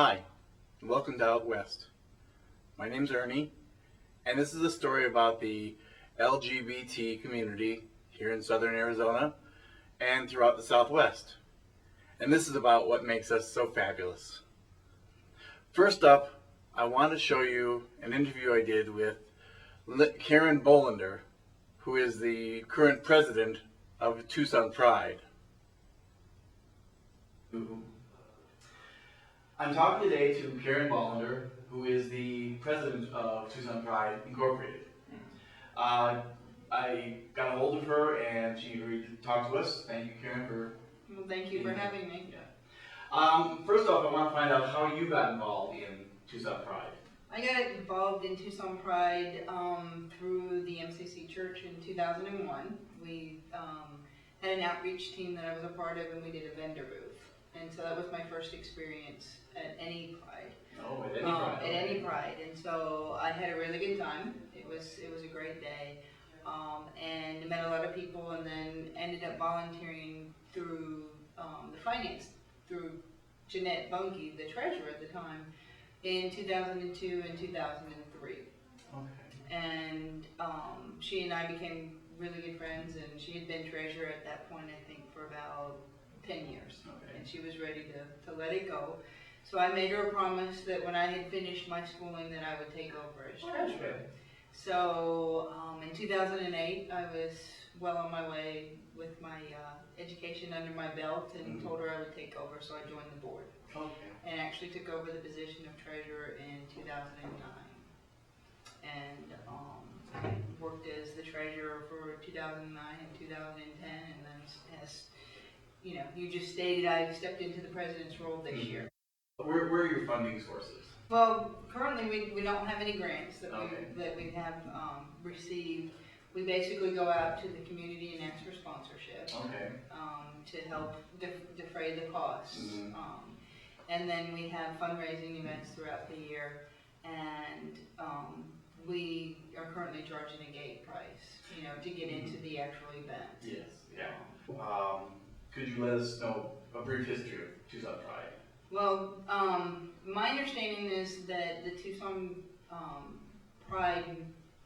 Hi, and welcome to OutWest. My name's Ernie, and this is a story about the LGBT community here in southern Arizona and throughout the Southwest. And this is about what makes us so fabulous. First up, I want to show you an interview I did with Karen Bolander, who is the current president of Tucson Pride. I'm talking today to Karen Bolander, who is the president of Tucson Pride Incorporated. I got a hold of her and she agreed to talk to us. Thank you, Karen, for Well, thank you for having me. First off, I want to find out how you got involved in Tucson Pride. I got involved in Tucson Pride through the MCC Church in 2001. We had an outreach team that I was a part of, and we did a vendor booth. And so that was my first experience at any Pride. Oh, at any Pride. At any Pride, and so I had a really good time. It was a great day, and met a lot of people, and then ended up volunteering through the finance through Jeanette Bunke, the treasurer at the time, in 2002 and 2003. Okay. And she and I became really good friends, and she had been treasurer at that point, I think, for about 10 years. Okay. And she was ready to let it go. So I made her a promise that when I had finished my schooling that I would take over as treasurer. Okay. So in 2008, I was well on my way with my education under my belt, and told her I would take over, so I joined the board. Okay. And actually took over the position of treasurer in 2009. And I worked as the treasurer for 2009 and 2010, and then as you just stated, I stepped into the president's role this year. Where are your funding sources? Well, currently we don't have any grants that Okay. we have received. We basically go out to the community and ask for sponsorship. Okay. To help defray the costs. And then we have fundraising events throughout the year, and we are currently charging a gate price, to get into the actual event. Yes. Yeah. Could you let us know a brief history of Tucson Pride? Well, my understanding is that the Tucson Pride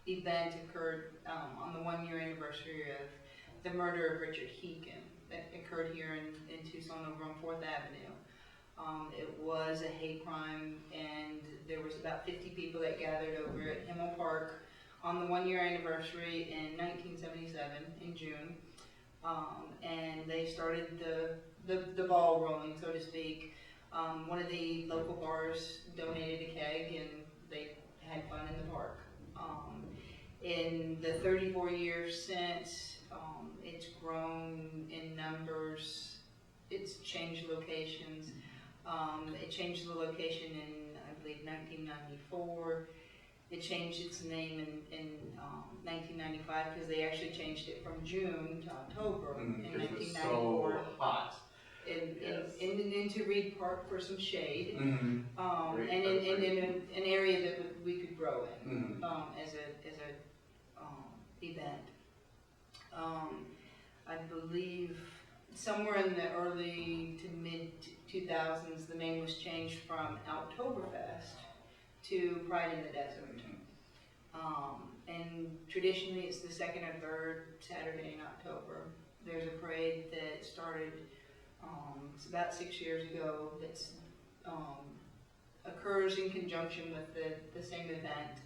event occurred on the 1-year anniversary of the murder of Richard Heakin that occurred here in Tucson over on 4th Avenue. It was a hate crime, and there was about 50 people that gathered over at Himmel Park on the 1-year anniversary in 1977 in June. And they started the ball rolling, so to speak. One of the local bars donated a keg, and they had fun in the park. In the 34 years since, it's grown in numbers. It's changed locations. It changed the location in, I believe, 1994. It changed its name in 1995 because they actually changed it from June to October in 1994. So hot. Into Reed Park for some shade, Mm-hmm. and in an area that we could grow in as a event. I believe somewhere in the early to mid 2000s, the name was changed from Outtoberfest to Pride in the Desert. And traditionally, it's the second or third Saturday in October. There's a parade that started. It's about 6 years ago. That's occurs in conjunction with the same event.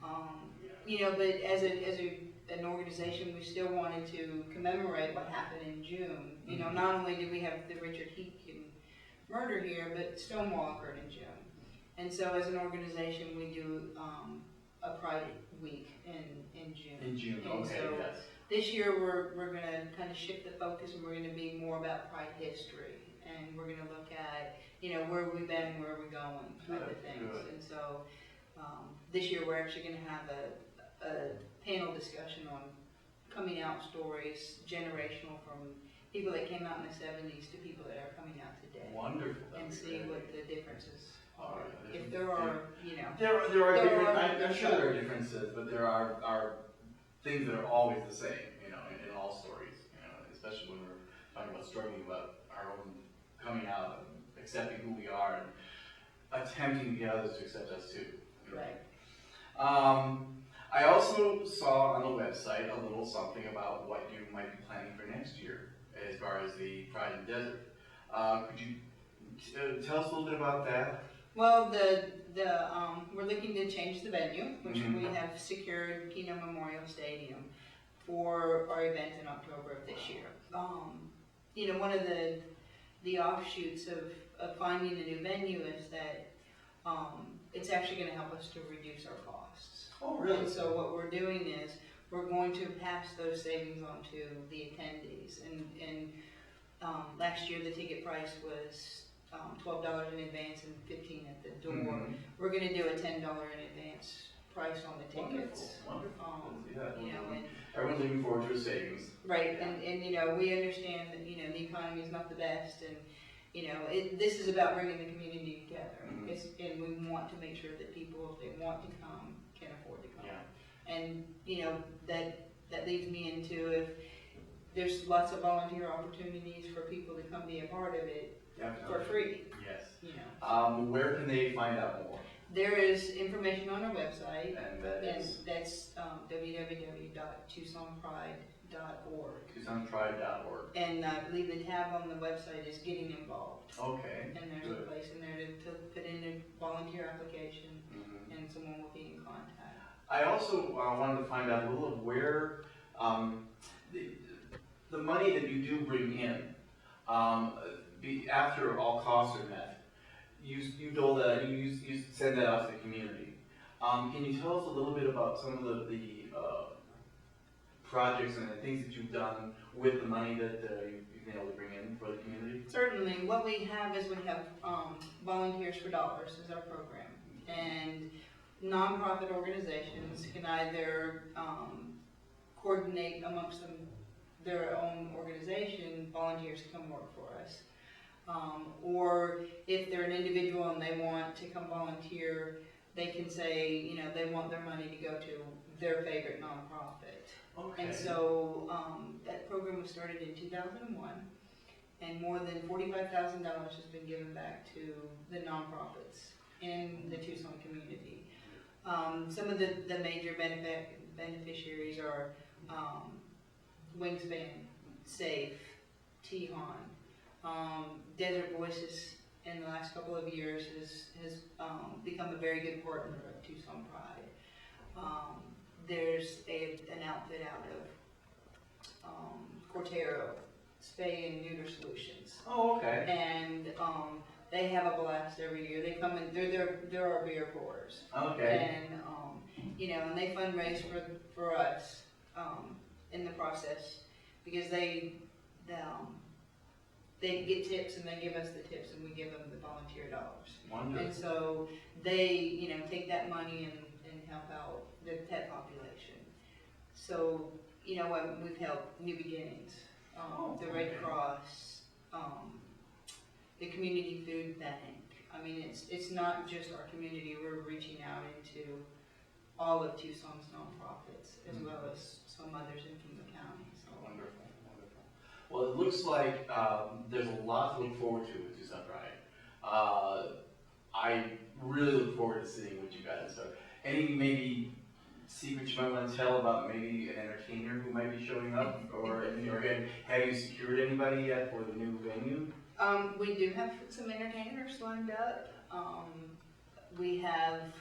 But as an organization, we still wanted to commemorate what happened in June. Not only did we have the Richard Heakin murder here, but Stonewall occurred in June. And so as an organization, we do a Pride Week in June. In June, and okay, so yes. This year we're going to kind of shift the focus, and we're going to be more about Pride history. And we're going to look at, where we've been, where we're going, type of things. Good. And so this year we're actually going to have a panel discussion on coming out stories, generational, from people that came out in the 70s to people that are coming out today. Wonderful. And see what the differences are. Right. If there are, There are different, I'm sure there are differences, but there are things that are always the same, in all stories, especially when we're talking about struggling about our own coming out and accepting who we are. And attempting to get others to accept us too. Right. I also saw on the website a little something about what you might be planning for next year as far as the Pride in the Desert. Could you tell us a little bit about that? Well, we're looking to change the venue, which we have secured Keno Memorial Stadium for our event in October of this year. One of the offshoots of finding a new venue is that it's actually going to help us to reduce our costs. Oh, really? And so what we're doing is we're going to pass those savings on to the attendees. And last year the ticket price was $12 in advance and $15 at the door. We're going to do a $10 in advance price on the tickets. Wonderful. Yeah. Everyone's looking forward to a savings. Right, and we understand that the economy is not the best, and this is about bringing the community together. And we want to make sure that people, if they want to come, can afford to come. Yeah. And that leads me into, if there's lots of volunteer opportunities for people to come be a part of it. Definitely. For free. Yes. Where can they find out more? There is information on our website, And that's www.tucsonpride.org. TucsonPride.org. And I believe the tab on the website is getting involved. Okay. And there's a place in there to put in a volunteer application, and someone will be in contact. I also wanted to find out a little of where the money that you do bring in, after all costs are met, you told that you send that out to the community. Can you tell us a little bit about some of the projects and the things that you've done with the money that you've been able to bring in for the community? Certainly. What we have is Volunteers for Dollars is our program, and nonprofit organizations can either coordinate amongst them their own organization, volunteers come work for us. Or if they're an individual and they want to come volunteer, they can say, they want their money to go to their favorite nonprofit. Okay. And so that program was started in 2001, and more than $45,000 has been given back to the nonprofits in the Tucson community. Some of the major beneficiaries are Wingspan, SAFE, Tejon. Desert Voices in the last couple of years has become a very good partner of Tucson Pride. There's an outfit out of Cortero, Spay and Neuter Solutions. Oh, okay. And they have a blast every year. They come in, they're our beer pourers. Okay. And and they fundraise for us in the process, because they get tips and they give us the tips and we give them the volunteer dollars. Wonderful. And so they, take that money and help out the pet population. So, we've helped New Beginnings, the Red Cross, the Community Food Bank. I mean, it's not just our community. We're reaching out into all of Tucson's nonprofits, as well as some others in Pima County. So. Wonderful. Well, it looks like there's a lot to look forward to with Tucson Pride. I really look forward to seeing what you guys are. Any maybe secrets you might want to tell about maybe an entertainer who might be showing up, or have you secured anybody yet for the new venue? We do have some entertainers lined up. We have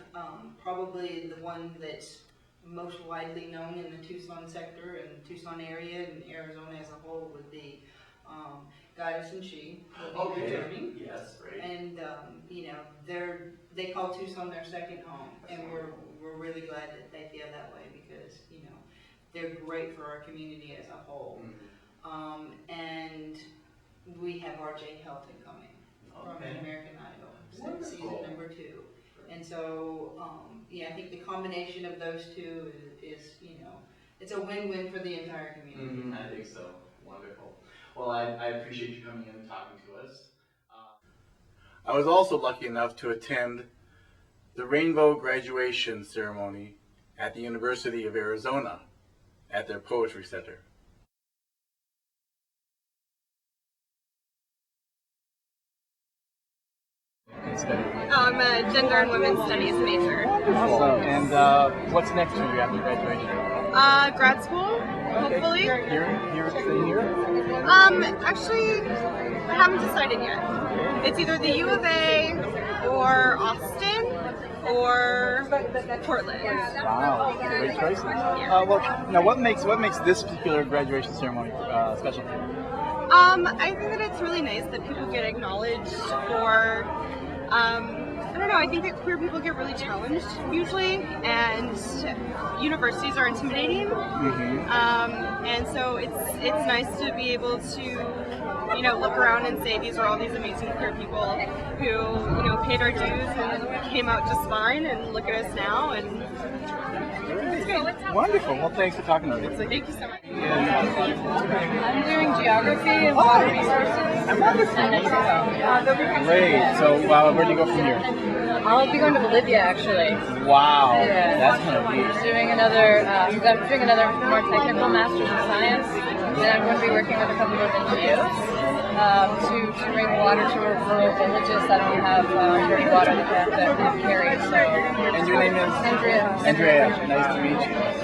probably the one that's most widely known in the Tucson sector and Tucson area and Arizona as a whole would be Goddess and She will be returning. Yes, great. And they call Tucson their second home, and we're really glad that they feel that way, because they're great for our community as a whole. And we have R.J. Helton coming from American Idol, season number 2. And so, I think the combination of those two is it's a win-win for the entire community. I think so. Wonderful. Well, I appreciate you coming in and talking to us. I was also lucky enough to attend the Rainbow Graduation Ceremony at the University of Arizona at their Poetry Center. study? I'm a gender and women's studies major. Awesome. And what's next for you after graduation? Grad school, hopefully. Here in here? Actually, I haven't decided yet. It's either the U of A or Austin or Portland. Wow, great choices. Well, now what makes this particular graduation ceremony special for you? I think that it's really nice that people get acknowledged for, I don't know, I think that queer people get really challenged usually, and universities are intimidating. And so it's nice to be able to, you know, look around and say these are all these amazing queer people who, you know, paid our dues and came out just fine, and look at us now, and it's good. Wonderful. Well, thanks for talking to me. Thank you so much. I'm doing geography and water resources. Great. So where do you go from here? I'll be going to Bolivia actually. Wow. Yeah. That's kind of neat. I'm doing another more technical master's in science. Then I'm going to be working with a couple of NGOs to bring water to rural villages that don't have dirty water that they have to carry. So. And your name is? Andrea. Andrea. Nice to meet you.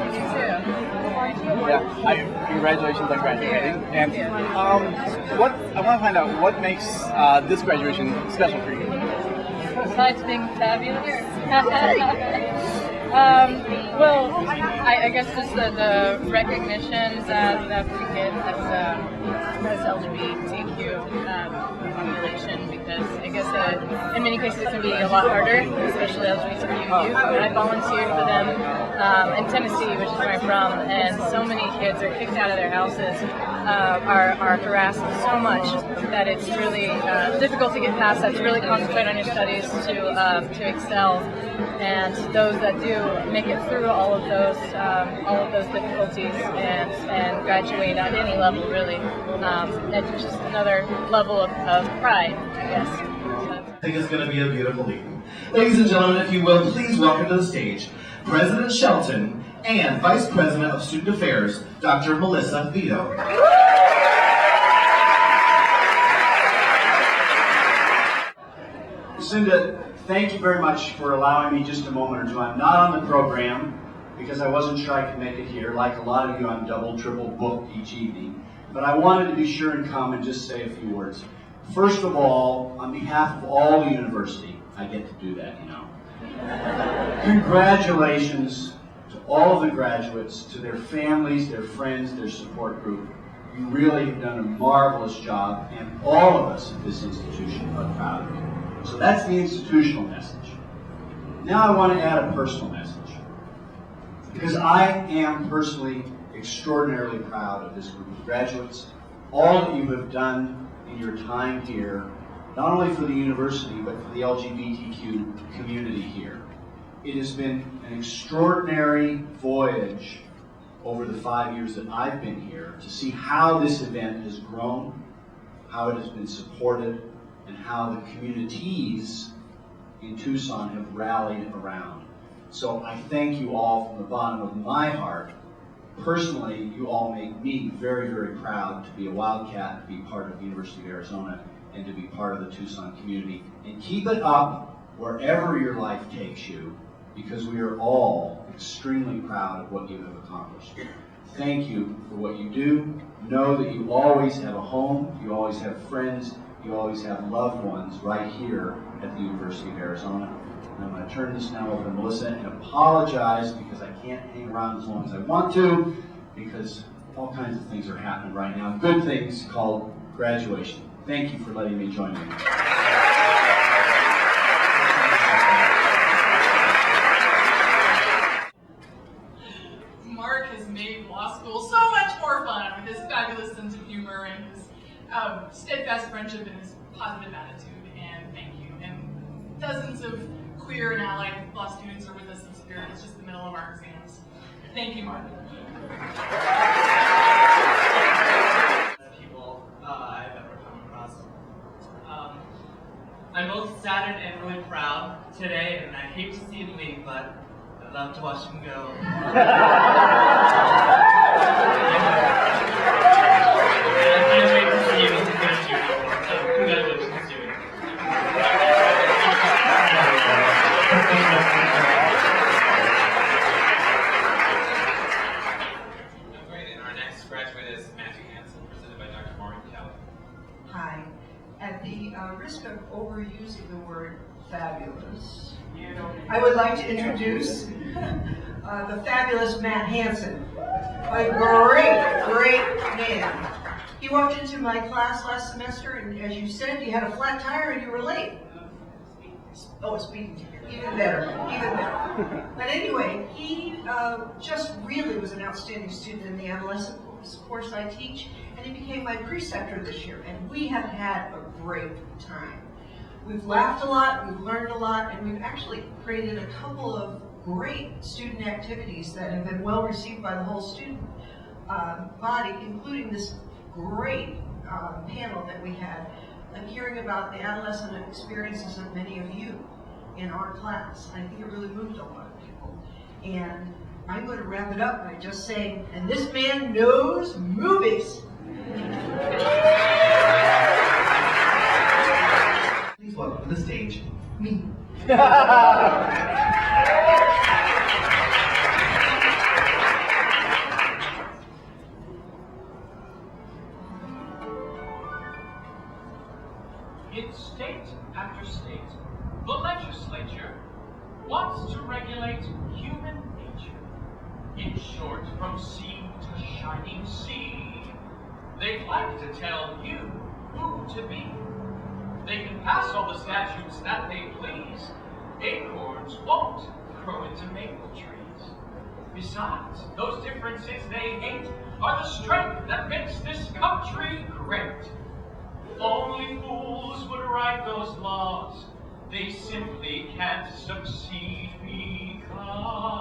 You too. Yeah, congratulations on graduating. And what I want to find out, what makes this graduation special for you? Besides being fabulous. Well, I guess just the recognition that we get as LGBTQ population, because I guess in many cases it can be a lot harder, especially LGBTQ youth. I volunteered for them in Tennessee, which is where I'm from, and so many kids are kicked out of their houses, are harassed so much that it's really difficult to get past that, to really concentrate on your studies, to excel. And those that do make it through all of those difficulties and graduate at any level, really, it's just another level of pride, I guess. I think it's going to be a beautiful evening. Ladies and gentlemen, if you will, please welcome to the stage President Shelton and Vice President of Student Affairs, Dr. Melissa Vito. Lucinda, thank you very much for allowing me just a moment or two. I'm not on the program because I wasn't sure I could make it here. Like a lot of you, I'm double, triple booked each evening. But I wanted to be sure and come and just say a few words. First of all, on behalf of all the university, I get to do that, you know. Congratulations to all of the graduates, to their families, their friends, their support group. You really have done a marvelous job, and all of us at this institution are proud of you. So that's the institutional message. Now I want to add a personal message. Because I am personally extraordinarily proud of this group of graduates, all that you have done in your time here, not only for the university, but for the LGBTQ community here. It has been an extraordinary voyage over the 5 years that I've been here to see how this event has grown, how it has been supported, and how the communities in Tucson have rallied around. So I thank you all from the bottom of my heart. Personally, you all make me very, very proud to be a Wildcat, to be part of the University of Arizona, and to be part of the Tucson community. And keep it up wherever your life takes you, because we are all extremely proud of what you have accomplished. Thank you for what you do. Know that you always have a home, you always have friends, you always have loved ones right here at the University of Arizona. And I'm going to turn this now over to Melissa and apologize because I can't hang around as long as I want to, because all kinds of things are happening right now. Good things called graduation. Thank you for letting me join you. Mark has made law school so much more fun with his fabulous sense of humor and his steadfast friendship and his positive attitude, and thank you. And dozens of queer and allied law students are with us in spirit. It's just the middle of our exams. Thank you, Mark. People I've ever come across. I'm both saddened and really proud today, and I hate to see him leave, but I love to watch him go. I can't wait to see you as a good student. So congratulations, Judy. overusing the word fabulous, I would like to introduce the fabulous Matt Hansen, a great man. He walked into my class last semester, and as you said, you had a flat tire and you were late. Oh, a speeding ticket. Even better, even better. But anyway, he just really was an outstanding student in the adolescent course I teach, and he became my preceptor this year, and we have had a great time. We've laughed a lot, we've learned a lot, and we've actually created a couple of great student activities that have been well received by the whole student body, including this great panel that we had, hearing about the adolescent experiences of many of you in our class. I think it really moved a lot of people. And I'm going to wrap it up by just saying, and this man knows movies. Please welcome to the stage, me. In state after state, the legislature wants to regulate human nature. In short, from sea to shining sea, they'd like to tell you who to be. They can pass all the statutes that they please. Acorns won't grow into maple trees. Besides, those differences they hate are the strength that makes this country great. Only fools would write those laws. They simply can't succeed because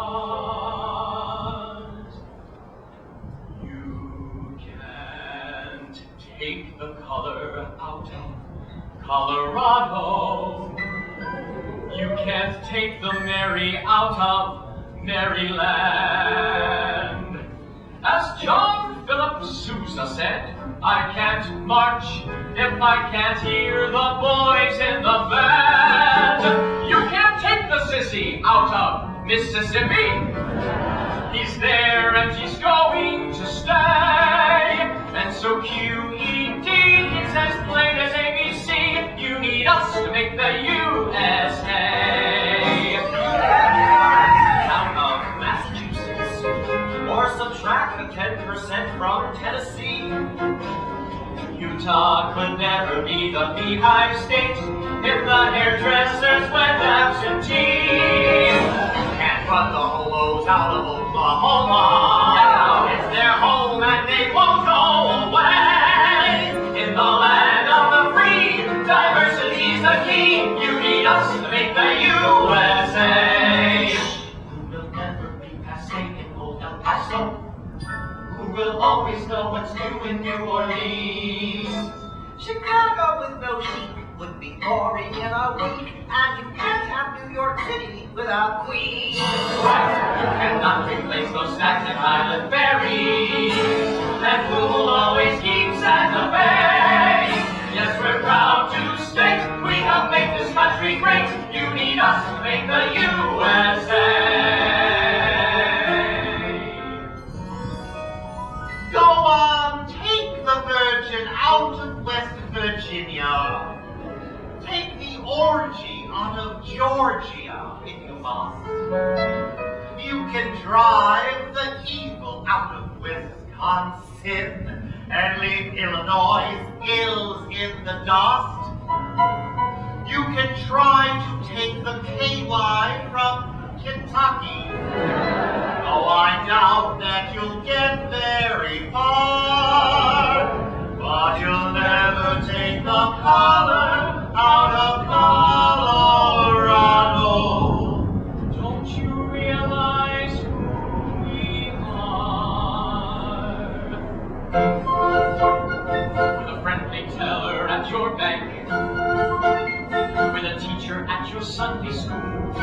you can't take the color out of Colorado. You can't take the Mary out of Maryland. As John Philip Sousa said, I can't march if I can't hear the boys in the band. You can't take the sissy out of Mississippi. He's there and he's going to stay. And so QED is as plain as ABC. You need us to make the USA. Out of Massachusetts, or subtract the 10% from Tennessee. Utah could never be the beehive state if the hairdressers went absentee. Can't run the holos out of Oklahoma. It's their home and they won't go away. In the land of the free, diversity's the key. You need us to make the USA. Who will never be passé in old El Paso? Who will always know what's new in New Orleans? Chicago with no chic would be boring in a week, and you can't have New York City without Queens. Right. You cannot replace those Staten Island ferries, and who will always keep Santa Fe? Yes, we're proud to state we help make this country great. You need us to make the USA. Go on, take the Virgin out of West Virginia. Take the orgy out of Georgia, if you must. You can drive the evil out of Wisconsin and leave Illinois' ills in the dust. You can try to take the KY from Kentucky. Oh, I doubt that you'll get very far, but you'll never take the color out of Colorado. Don't you realize who we are? With a friendly teller at your bank, with a teacher at your Sunday school, with a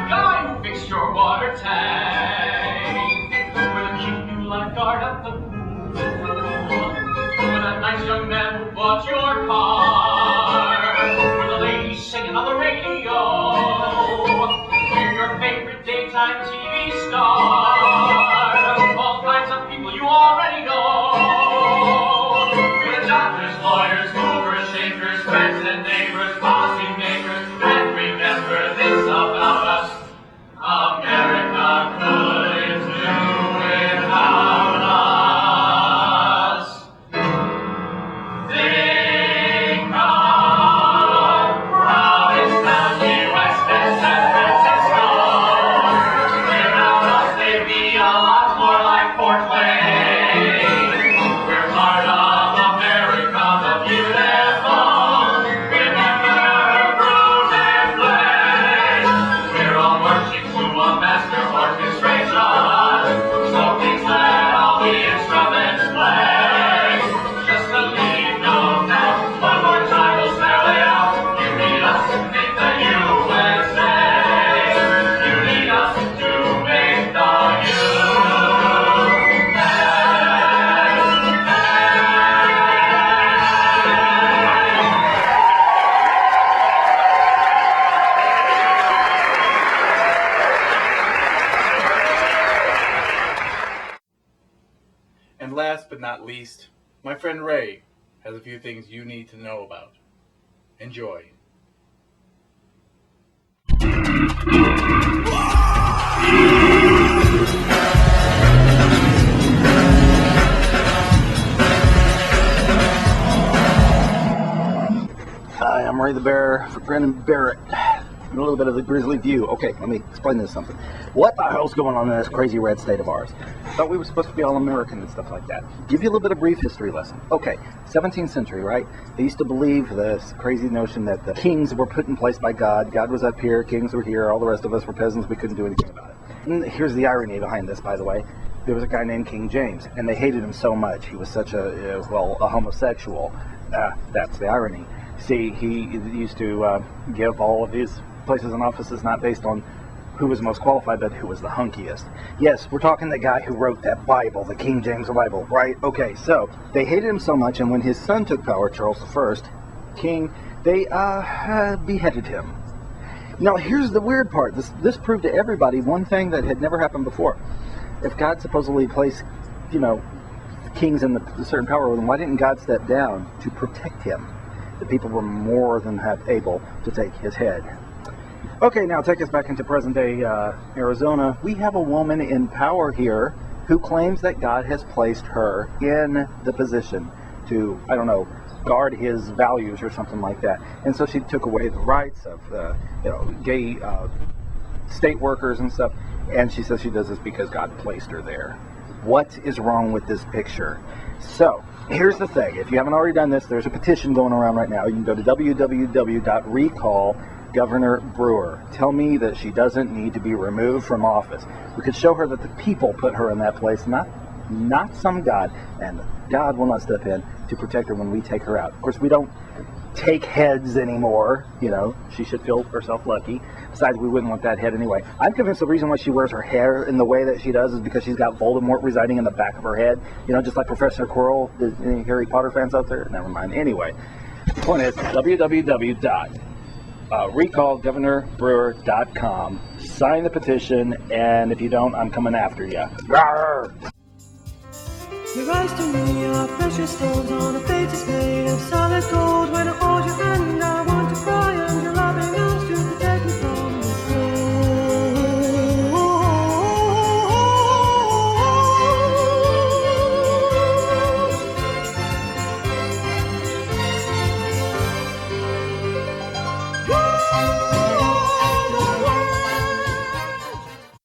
guy who fixed your water tank, with a cute new lifeguard at the pool, with a nice young man who bought your car, with a lady singing on the radio, with your favorite daytime TV star, all kinds of people you already know, with doctors, lawyers, movers, shakers, not least, my friend Ray has a few things you need to know about. Enjoy. Hi, I'm Ray the Bear for Brandon Barrett. A little bit of the Grizzly View. Okay, let me explain this something. What the hell's going on in this crazy red state of ours? Thought we were supposed to be all American and stuff like that. Give you a little bit of brief history lesson. Okay, 17th century, right? They used to believe this crazy notion that the kings were put in place by God. God was up here, kings were here, all the rest of us were peasants, we couldn't do anything about it. And here's the irony behind this, by the way. There was a guy named King James, and they hated him so much. He was such a homosexual. That's the irony. See, he used to give all of his places and offices not based on who was most qualified, but who was the hunkiest. Yes, we're talking the guy who wrote that Bible, the King James Bible, right? Okay, so they hated him so much, and when his son took power, Charles I, king, they beheaded him. Now, here's the weird part. This proved to everybody one thing that had never happened before. If God supposedly placed, kings in a certain power, then why didn't God step down to protect him? The people were more than able to take his head. Okay, now take us back into present-day Arizona. We have a woman in power here who claims that God has placed her in the position to, guard his values or something like that. And so she took away the rights of, gay state workers and stuff. And she says she does this because God placed her there. What is wrong with this picture? So, here's the thing. If you haven't already done this, there's a petition going around right now. You can go to www.recallGovernorBrewer. Tell me that she doesn't need to be removed from office. We could show her that the people put her in that place, not some God. And God will not step in to protect her when we take her out. Of course, we don't take heads anymore. She should feel herself lucky. Besides, we wouldn't want that head anyway. I'm convinced the reason why she wears her hair in the way that she does is because she's got Voldemort residing in the back of her head. Just like Professor Quirrell. Any Harry Potter fans out there? Never mind. Anyway, the point is www.recallGovernorBrewer.com. Sign the petition, and if you don't, I'm coming after you. Rawr! You rise to me, your precious stones on a plate is made of solid gold. When all